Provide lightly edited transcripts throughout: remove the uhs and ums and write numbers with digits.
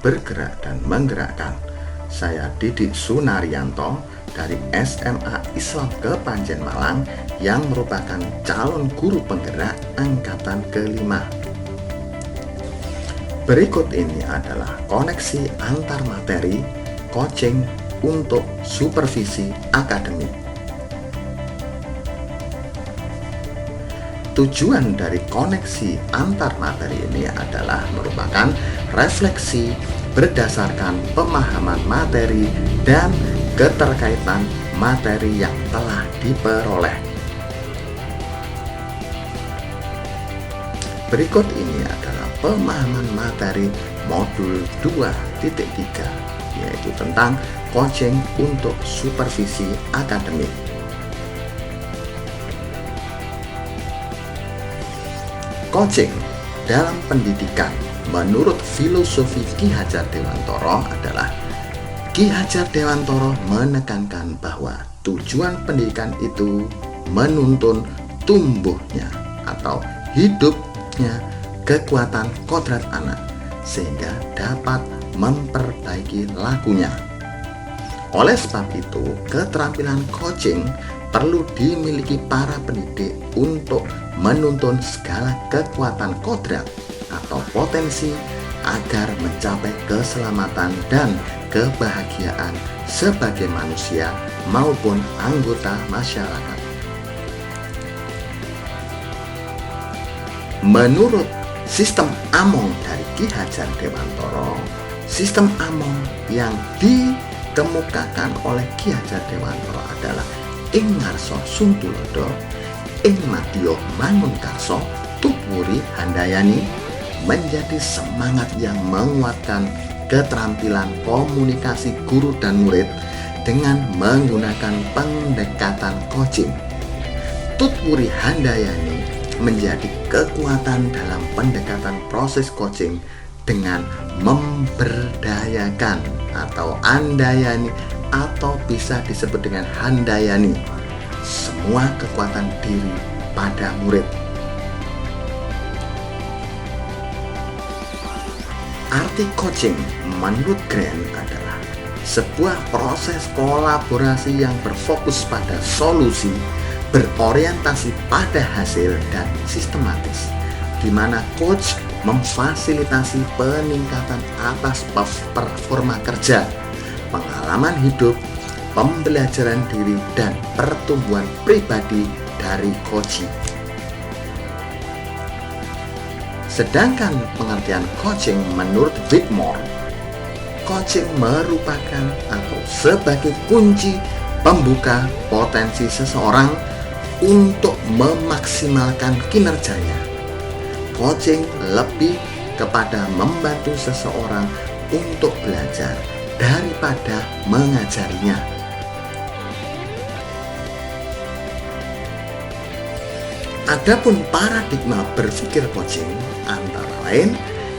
bergerak dan menggerakkan. Saya Didik Sunaryanto dari SMA Islam Kepanjen Malang yang merupakan calon guru penggerak angkatan kelima. Berikut ini adalah koneksi antar materi coaching untuk supervisi akademik. Tujuan dari koneksi antar materi ini adalah merupakan refleksi berdasarkan pemahaman materi dan keterkaitan materi yang telah diperoleh. Berikut ini adalah pemahaman materi modul 2.3, yaitu tentang coaching untuk supervisi akademik. Coaching dalam pendidikan menurut filosofi Ki Hajar Dewantara adalah Ki Hajar Dewantara menekankan bahwa tujuan pendidikan itu menuntun tumbuhnya atau hidupnya kekuatan kodrat anak sehingga dapat memperbaiki lakunya. Oleh sebab itu, keterampilan coaching perlu dimiliki para pendidik untuk menuntun segala kekuatan kodrat atau potensi agar mencapai keselamatan dan kebahagiaan sebagai manusia maupun anggota masyarakat. Menurut sistem Among dari Ki Hajar Dewantara, sistem Among yang dikemukakan oleh Ki Hajar Dewantara adalah ing ngarsa suntulodo, ing madya mangunkarsa, tuwuri handayani, menjadi semangat yang menguatkan keterampilan komunikasi guru dan murid dengan menggunakan pendekatan coaching. Tutwuri handayani menjadi kekuatan dalam pendekatan proses coaching dengan memberdayakan atau andayani atau bisa disebut dengan handayani semua kekuatan diri pada murid. Arti coaching menurut Grant adalah sebuah proses kolaborasi yang berfokus pada solusi, berorientasi pada hasil dan sistematis, di mana coach memfasilitasi peningkatan atas performa kerja, pengalaman hidup, pembelajaran diri, dan pertumbuhan pribadi dari coachee. Sedangkan pengertian coaching menurut Whitmore, coaching merupakan atau sebagai kunci pembuka potensi seseorang untuk memaksimalkan kinerjanya. Coaching lebih kepada membantu seseorang untuk belajar daripada mengajarinya. Adapun paradigma berpikir coaching antara lain,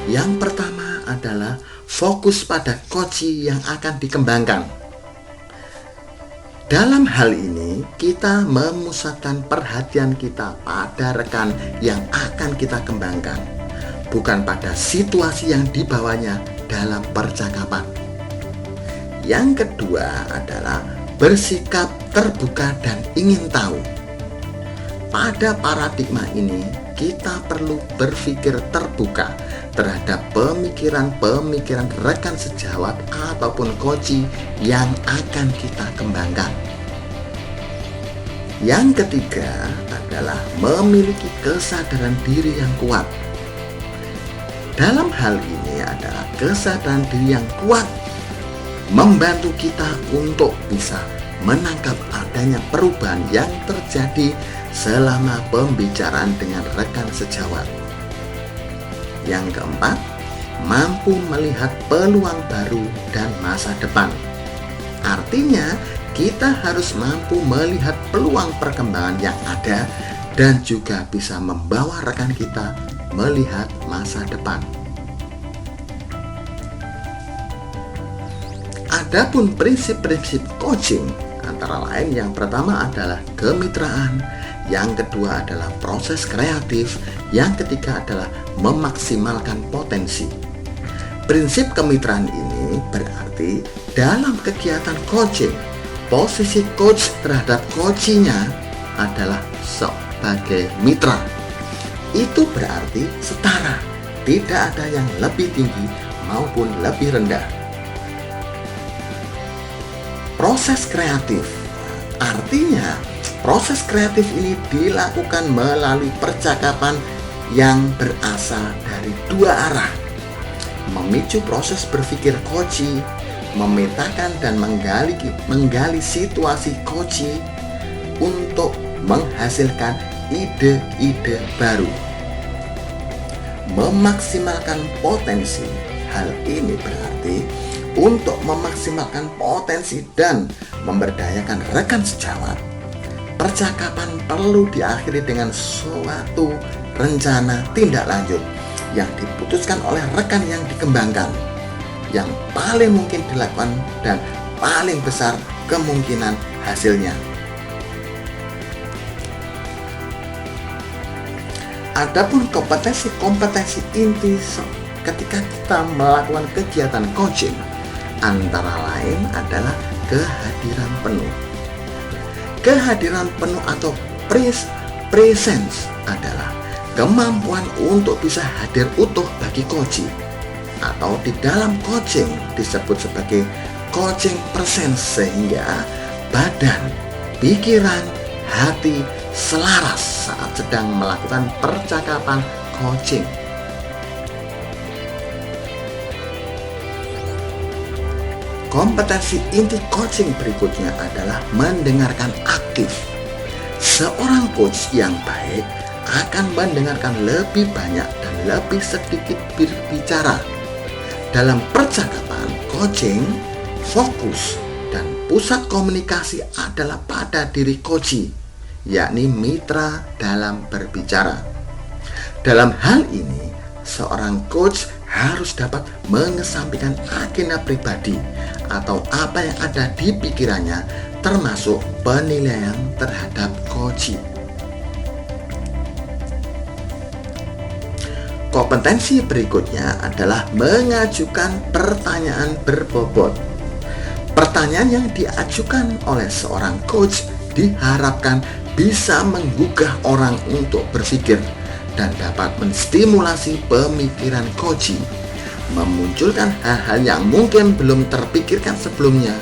yang pertama adalah fokus pada coachee yang akan dikembangkan. Dalam hal ini, kita memusatkan perhatian kita pada rekan yang akan kita kembangkan, bukan pada situasi yang dibawanya dalam percakapan. Yang kedua adalah bersikap terbuka dan ingin tahu. Pada paradigma ini, kita perlu berpikir terbuka terhadap pemikiran-pemikiran rekan sejawat ataupun coachee yang akan kita kembangkan. Yang ketiga adalah memiliki kesadaran diri yang kuat. Dalam hal ini adalah kesadaran diri yang kuat membantu kita untuk bisa menangkap adanya perubahan yang terjadi selama pembicaraan dengan rekan sejawat. Yang keempat, mampu melihat peluang baru dan masa depan. Artinya, kita harus mampu melihat peluang perkembangan yang ada dan juga bisa membawa rekan kita melihat masa depan. Adapun prinsip-prinsip coaching antara lain, yang pertama adalah kemitraan, yang kedua adalah proses kreatif, yang ketiga adalah memaksimalkan potensi. Prinsip kemitraan ini berarti dalam kegiatan coaching, posisi coach terhadap coachinya adalah sebagai mitra. Itu berarti setara, tidak ada yang lebih tinggi maupun lebih rendah. Proses kreatif, artinya proses kreatif ini dilakukan melalui percakapan yang berasal dari dua arah, memicu proses berpikir coachee, memetakan dan menggali situasi coachee untuk menghasilkan ide-ide baru, memaksimalkan potensi. Hal ini berarti untuk memaksimalkan potensi dan memberdayakan rekan sejawat, percakapan perlu diakhiri dengan suatu rencana tindak lanjut yang diputuskan oleh rekan yang dikembangkan, yang paling mungkin dilakukan dan paling besar kemungkinan hasilnya. Adapun kompetensi inti ketika kita melakukan kegiatan coaching antara lain adalah kehadiran penuh. Kehadiran penuh atau presence adalah kemampuan untuk bisa hadir utuh bagi coachee, atau di dalam coaching disebut sebagai coaching presence, sehingga badan, pikiran, hati selaras saat sedang melakukan percakapan coaching. Kompetensi inti coaching berikutnya adalah mendengarkan aktif. Seorang coach yang baik akan mendengarkan lebih banyak dan lebih sedikit berbicara. Dalam percakapan coaching, fokus dan pusat komunikasi adalah pada diri coachee, yakni mitra dalam berbicara. Dalam hal ini, seorang coach harus dapat mengesampingkan agenda pribadi atau apa yang ada di pikirannya, termasuk penilaian terhadap coachee. Kompetensi berikutnya adalah mengajukan pertanyaan berbobot. Pertanyaan yang diajukan oleh seorang coach diharapkan bisa menggugah orang untuk berpikir dan dapat menstimulasi pemikiran coachee, memunculkan hal-hal yang mungkin belum terpikirkan sebelumnya,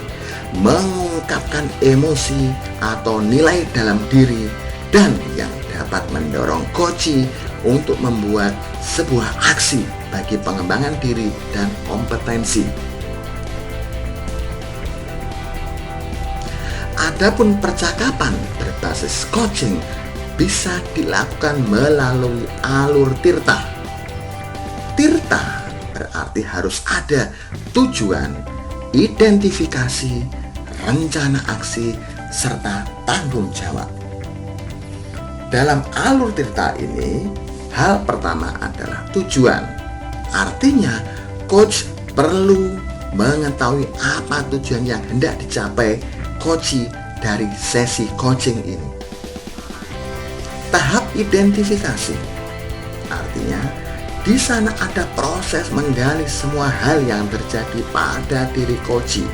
mengungkapkan emosi atau nilai dalam diri, dan yang dapat mendorong coachee untuk membuat sebuah aksi bagi pengembangan diri dan kompetensi. Adapun percakapan berbasis coaching bisa dilakukan melalui alur tirta. Tirta berarti harus ada tujuan, identifikasi, rencana aksi, serta tanggung jawab. Dalam alur tirta ini, hal pertama adalah tujuan. Artinya, coach perlu mengetahui apa tujuan yang hendak dicapai coachee dari sesi coaching ini. Tahap identifikasi, artinya di sana ada proses menggali semua hal yang terjadi pada diri coachee.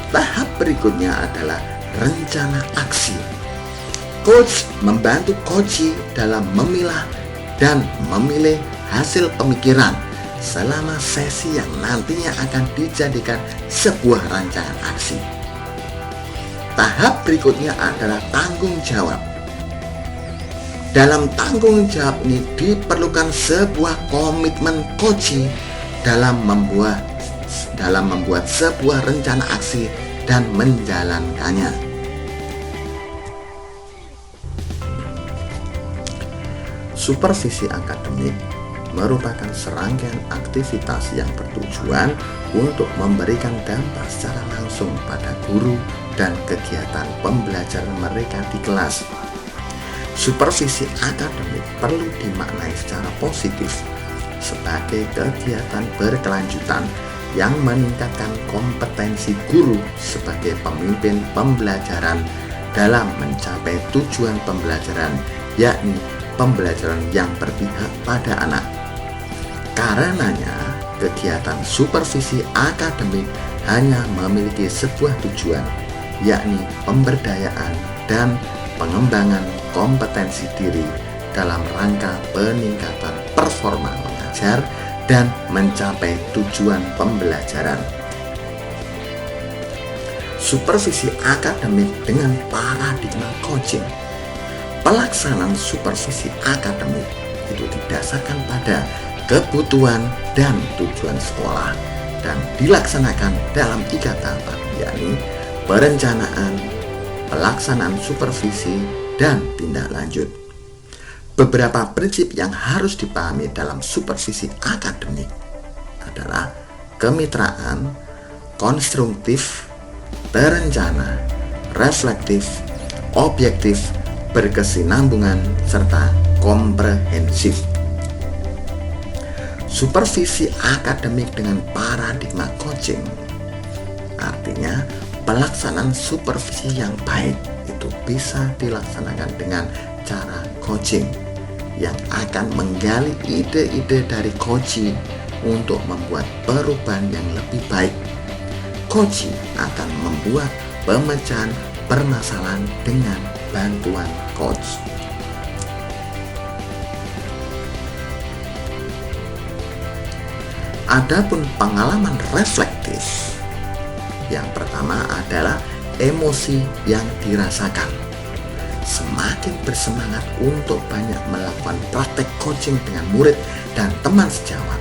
Tahap berikutnya adalah rencana aksi. Coach membantu coachee dalam memilah dan memilih hasil pemikiran selama sesi yang nantinya akan dijadikan sebuah rancangan aksi. Tahap berikutnya adalah tanggung jawab. Dalam tanggung jawab ini diperlukan sebuah komitmen coachee dalam membuat sebuah rencana aksi dan menjalankannya. Supervisi akademik merupakan serangkaian aktivitas yang bertujuan untuk memberikan dampak secara langsung pada guru dan kegiatan pembelajaran mereka di kelas. Supervisi akademik perlu dimaknai secara positif sebagai kegiatan berkelanjutan yang meningkatkan kompetensi guru sebagai pemimpin pembelajaran dalam mencapai tujuan pembelajaran, yakni pembelajaran yang berpihak pada anak. Karenanya, kegiatan supervisi akademik hanya memiliki sebuah tujuan, yakni pemberdayaan dan pengembangan kompetensi diri dalam rangka peningkatan performa mengajar dan mencapai tujuan pembelajaran. Supervisi akademik dengan paradigma coaching. Pelaksanaan supervisi akademik itu didasarkan pada kebutuhan dan tujuan sekolah dan dilaksanakan dalam 3 tahapan, yakni perencanaan, pelaksanaan supervisi, dan tindak lanjut. Beberapa prinsip yang harus dipahami dalam supervisi akademik adalah kemitraan, konstruktif, terencana, reflektif, objektif, berkesinambungan, serta komprehensif. Supervisi akademik dengan paradigma coaching artinya pelaksanaan supervisi yang baik itu bisa dilaksanakan dengan cara coaching yang akan menggali ide-ide dari coachee untuk membuat perubahan yang lebih baik. Coachee akan membuat pemecahan permasalahan dengan bantuan coach. Adapun pengalaman reflektif, yang pertama adalah emosi yang dirasakan. Semakin bersemangat untuk banyak melakukan praktek coaching dengan murid dan teman sejawat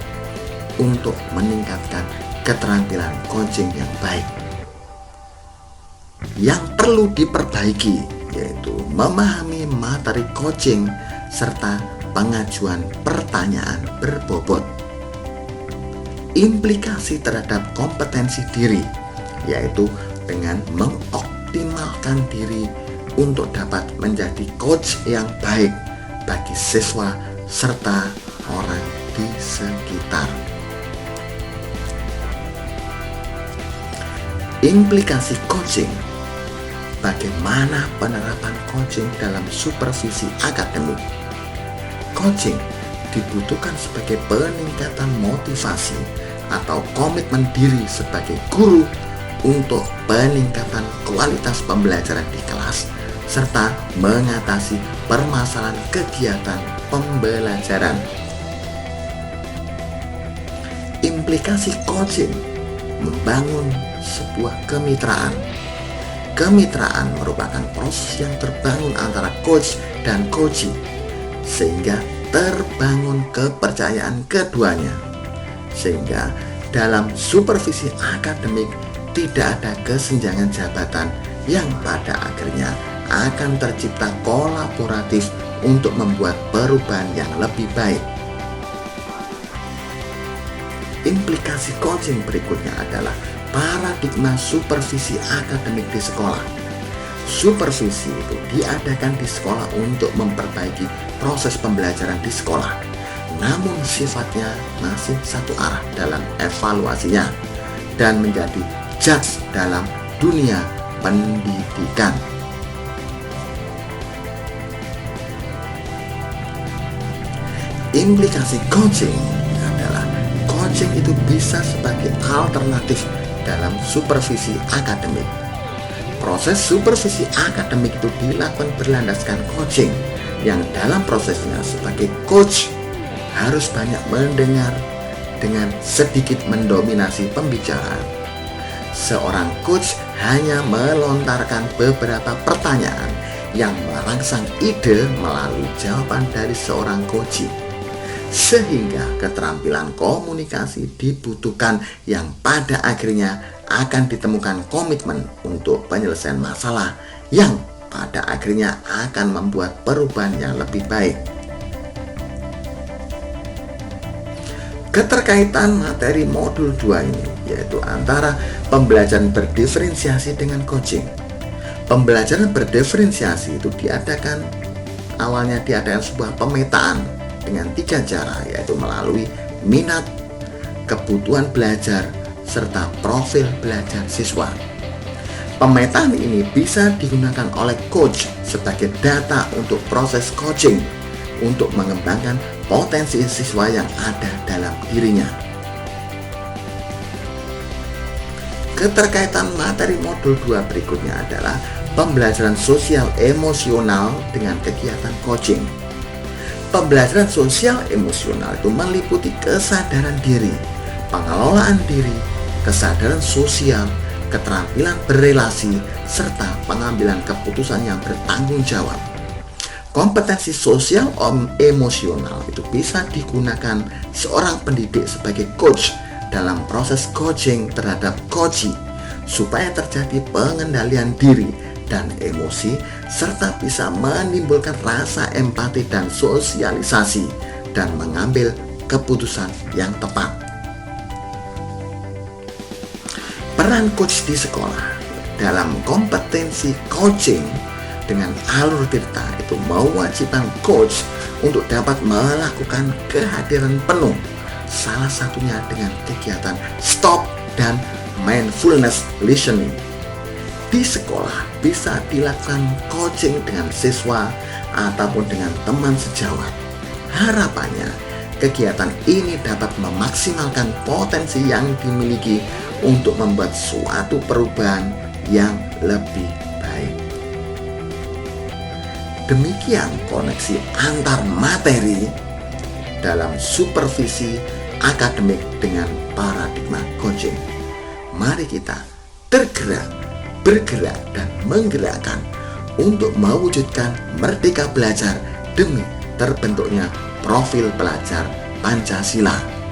untuk meningkatkan keterampilan coaching yang baik. Yang perlu diperbaiki yaitu memahami materi coaching serta pengajuan pertanyaan berbobot. Implikasi terhadap kompetensi diri, yaitu dengan mengoptimalkan diri untuk dapat menjadi coach yang baik bagi siswa serta orang di sekitar. Implikasi coaching. Bagaimana penerapan coaching dalam supervisi akademik? Coaching dibutuhkan sebagai peningkatan motivasi atau komitmen diri sebagai guru untuk peningkatan kualitas pembelajaran di kelas serta mengatasi permasalahan kegiatan pembelajaran. Implikasi coaching membangun sebuah kemitraan. Kemitraan merupakan proses yang terbangun antara coach dan coachee sehingga terbangun kepercayaan keduanya, sehingga dalam supervisi akademik tidak ada kesenjangan jabatan yang pada akhirnya akan tercipta kolaboratif untuk membuat perubahan yang lebih baik. Implikasi coaching berikutnya adalah paradigma supervisi akademik di sekolah. Supervisi itu diadakan di sekolah untuk memperbaiki proses pembelajaran di sekolah, namun sifatnya masih satu arah dalam evaluasinya dan menjadi judge dalam dunia pendidikan. Implikasi coaching adalah coaching itu bisa sebagai alternatif dalam supervisi akademik. Proses supervisi akademik itu dilakukan berlandaskan coaching yang dalam prosesnya sebagai coach harus banyak mendengar dengan sedikit mendominasi pembicaraan. Seorang coach hanya melontarkan beberapa pertanyaan yang merangsang ide melalui jawaban dari seorang coachee, sehingga keterampilan komunikasi dibutuhkan yang pada akhirnya akan ditemukan komitmen untuk penyelesaian masalah yang pada akhirnya akan membuat perubahan yang lebih baik. Keterkaitan materi modul 2 ini yaitu antara pembelajaran berdiferensiasi dengan coaching. Pembelajaran berdiferensiasi itu awalnya diadakan sebuah pemetaan dengan 3 cara, yaitu melalui minat, kebutuhan belajar, serta profil belajar siswa. Pemetaan ini bisa digunakan oleh coach sebagai data untuk proses coaching untuk mengembangkan potensi siswa yang ada dalam dirinya. Keterkaitan materi modul 2 berikutnya adalah pembelajaran sosial emosional dengan kegiatan coaching. Pembelajaran sosial emosional itu meliputi kesadaran diri, pengelolaan diri, kesadaran sosial, keterampilan berrelasi, serta pengambilan keputusan yang bertanggung jawab. Kompetensi sosial emosional itu bisa digunakan seorang pendidik sebagai coach dalam proses coaching terhadap coachee supaya terjadi pengendalian diri dan emosi serta bisa menimbulkan rasa empati dan sosialisasi dan mengambil keputusan yang tepat. Peran coach di sekolah dalam kompetensi coaching dengan alur Tirta itu mewajibkan coach untuk dapat melakukan kehadiran penuh, salah satunya dengan kegiatan stop dan mindfulness listening. Di sekolah bisa dilakukan coaching dengan siswa ataupun dengan teman sejawat. Harapannya, kegiatan ini dapat memaksimalkan potensi yang dimiliki untuk membuat suatu perubahan yang lebih baik. Demikian koneksi antar materi dalam supervisi akademik dengan paradigma coaching. Mari kita bergerak dan menggerakkan untuk mewujudkan merdeka belajar demi terbentuknya profil pelajar Pancasila.